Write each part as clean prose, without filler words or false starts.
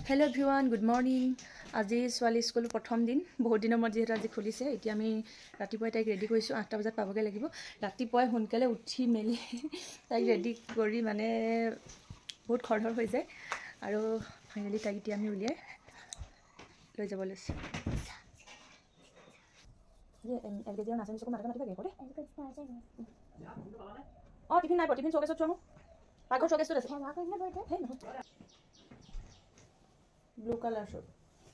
Hello everyone, good morning. আজি সোৱালি school প্ৰথম দিন বহুত দিনৰ মূৰত যেহেতু আজি খুলিছে এতিয়া আমি ৰাতিপুৱা তাইক ৰেডি কৰিছোঁ 8টা বজাত পাবগে লাগিব ৰাতিপুৱা সোনকালে উঠি মেলি তাইক ৰেডি কৰি মানে বহুত খৰধৰ হৈ যায় আৰু ফাইনালি তাইক এতিয়া আমি উলিয়াই লৈ যাব লৈছোঁ যে এলকেজিৰ নাচনি চকু মাথা মাতিবা কৰে অ টিফিন নাই টিফিন চকেছত থোৱা পাকঘৰ চকেছত আছে blue color shirt.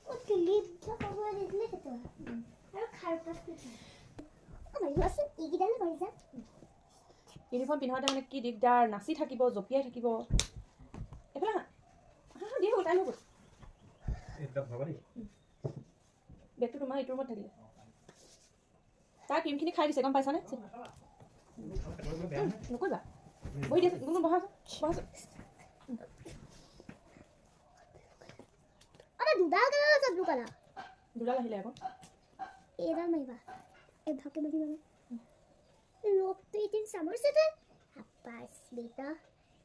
What to leave the cover is little to her. I don't care about this. Oh my god, you get a little bit. Uniform পিন্ধাতে মানে কি দিগদাৰ নাচি থাকিব জপিয়াই থাকিব এফালে হা দিয়ে হ'ল টাইম হ'ল এটা ভাবানি বেটো তোমাৰ ইটোৰ মত থাকিলে তাৰ ক্ৰীমখিনি খাই দিছে গম পাইছানে নকইবা বহি দিছে কোনো বহা Dudal color or blue color? Dudal ahile ako. Era mai ba. E dhake bagi bana. Log to itin summer se the. Appas beta.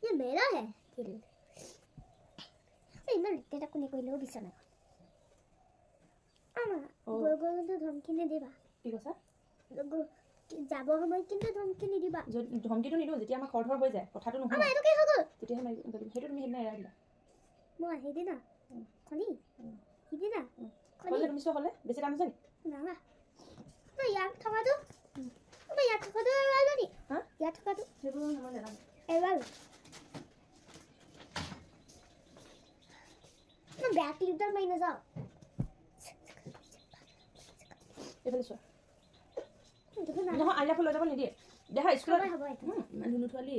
Ye mera hai. Kill. Ei na litte ta kune koilo bisana. Ama. Go to dhamki ne diba. Ki kosa? Go যাব সময় কিন্তু ধমকি নিদিবা ধমকিটো নিদিও যেতিয়া আমাৰ খৰধৰ হৈ যায় কথাটো নহয় আমাৰ এটো কি হগল তেতিয়া হেতু তুমি হেনা এৰা দিলা মই আহি দিনা খনি হিদিনা খনি তুমি হলে বেছি দাম আছে নি না না তো ইয়াত থকাটো ইয়াত থকাটো এৰালো নি হা ইয়াত থকাটো হেবু মই জানো এৰালো না ব্যাক লিটাৰ মাইনাস যাও এফালে চোৱা নহয় আইলা ফুল লৈ যাব নিদিয়ে দেখা স্কুলত হ'ব এটা লুলু থোৱালি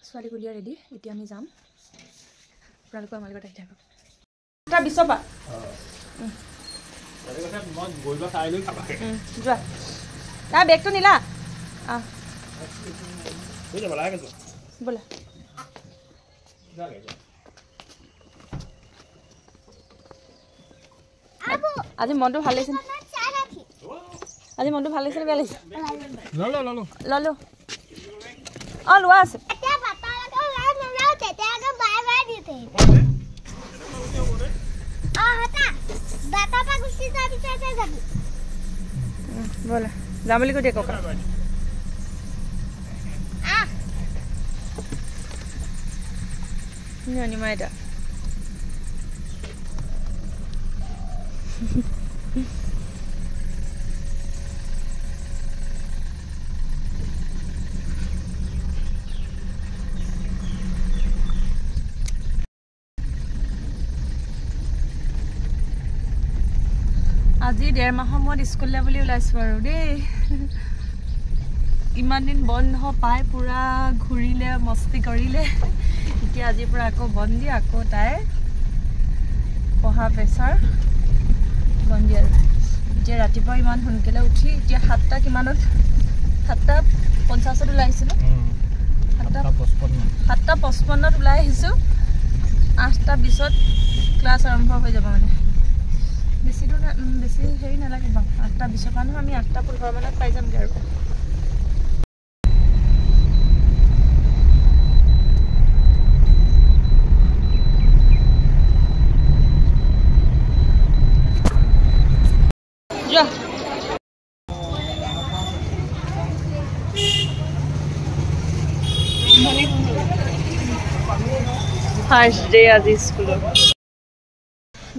ছোৱালী গুলিয়া ৰেডি এতিয়া আমি যাম আপোনালোকৰ আমাৰ লগত আহি থাকক এটা বিছপা যোৱা তাৰ বেগটো নিলা ব'লা আজি মনটো ভাল লাগিছে আজি মনটো ভাল লাগিছে বেয়া লাগিছে ললো অ লোৱা আছে बोला जामली को देखो का नहीं मायदा আজি 1.5 মাহৰ মত স্কুললে বুলি ওলাইছো আৰু দেই ইমান দিন বন্ধ পাই পুৰা ঘুৰিলে মস্তি কৰিলে এতিয়া আজি পুৰা আকৌ বন্ধি আকৌ তাই পঢ়া প্ৰেছাৰ বন্ধি আৰু এতিয়া ৰাতিপুৱা ইমান সোনকালে উঠি এতিয়া 7টা কিমানত 7:50 ওলাইছিল 7:55 ওলাই আহিছো 8:20 ক্লাছ আৰম্ভ হৈ যাব মানে বেছি দূৰ বেছি হেৰি নালাগে বা 8:20 মানত আমি 8:15 মানত পাই যামগে আৰু যা ফাৰ্ষ্ট ডে আজি স্কুলত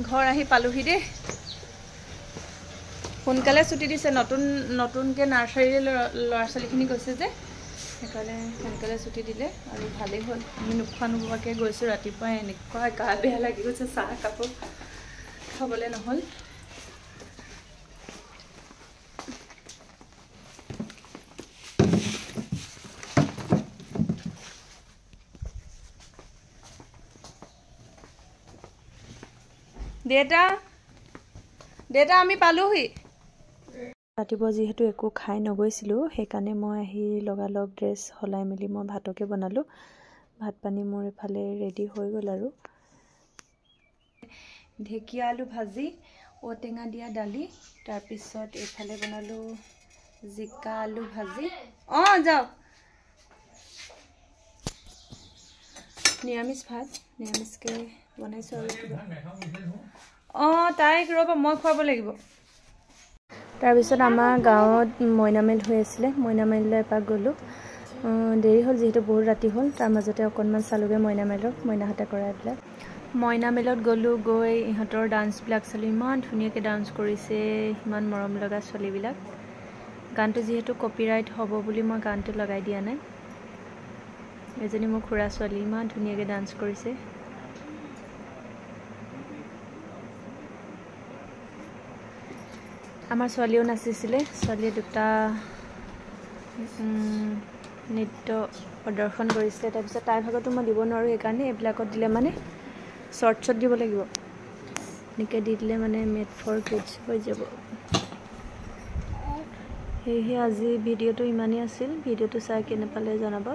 ঘৰ আহি পালোহি দেই সোনকালে ছুটি দিছে নতুনকে নাৰ্সাৰীৰ ল'ৰা ছোৱালীখিনি গৈছে যে সেইকাৰণে সোনকালে ছুটি দিলে আৰু ভালেই হ'ল আমি নোখোৱা নোখোৱাকৈ গৈছোঁ ৰাতিপুৱা এনেকুৱা গা বেয়া লাগি গৈছে চাহ কাপোৰ খাবলৈ নহ'ল দেতা আমি পালোহি ৰাতিপুৱা যিহেতু একো খাই নগৈছিলোঁ সেইকাৰণে মই আহি লগালগ ড্ৰেছ সলাই মেলি মই ভাতকে বনালোঁ। ভাত পানী মোৰ এফালে ৰেডি হৈ গ'ল আৰু ঢেকীয়া আলু ভাজি, ঔটেঙা দিয়া দালি, তাৰপিছত এইফালে বনালোঁ জিকা আলু ভাজি। যাওক নিৰামিষ ভাত, নিৰামিষকৈ বনাইছোঁ আৰু কিবা। তাইক ৰ'ব মই খুৱাব লাগিব। তাৰপিছত আমাৰ গাঁৱত মইনামেল হৈ আছিলে, মইনামেললৈ এপাক গ'লোঁ। দেৰি হ'ল যিহেতু বহুত ৰাতি হ'ল, তাৰ মাজতে অকণমান চালোগৈ মইনামেলক, মইনাহঁতে কৰাইবিলাক। মইনামেলত গ'লোঁ, গৈ ইহঁতৰ ডান্সবিলাক চালোঁ। ইমান ধুনীয়াকৈ ডান্স কৰিছে, ইমান মৰম লগা ছোৱালীবিলাক। গানটো যিহেতু কপিৰাইট হ'ব বুলি মই গানটো লগাই দিয়া নাই। এজনী মোৰ খুৰা ছোৱালী ইমান ধুনীয়াকৈ ডান্স কৰিছে। আমাৰ ছোৱালীও নাচিছিলে, ছোৱালীয়ে দুটা নৃত্য প্ৰদৰ্শন কৰিছিলে। তাৰপিছত তাইৰ ভাগতো মই দিব নোৱাৰোঁ, সেইকাৰণে এইবিলাকত দিলে মানে শ্বৰ্টছত দিব লাগিব। এনেকৈ দি দিলে মানে মেড ফৰ কিডছ হৈ যাব। সেয়েহে আজি ভিডিঅ'টো ইমানেই আছিল। ভিডিঅ'টো চাই কেনে পালে জনাব।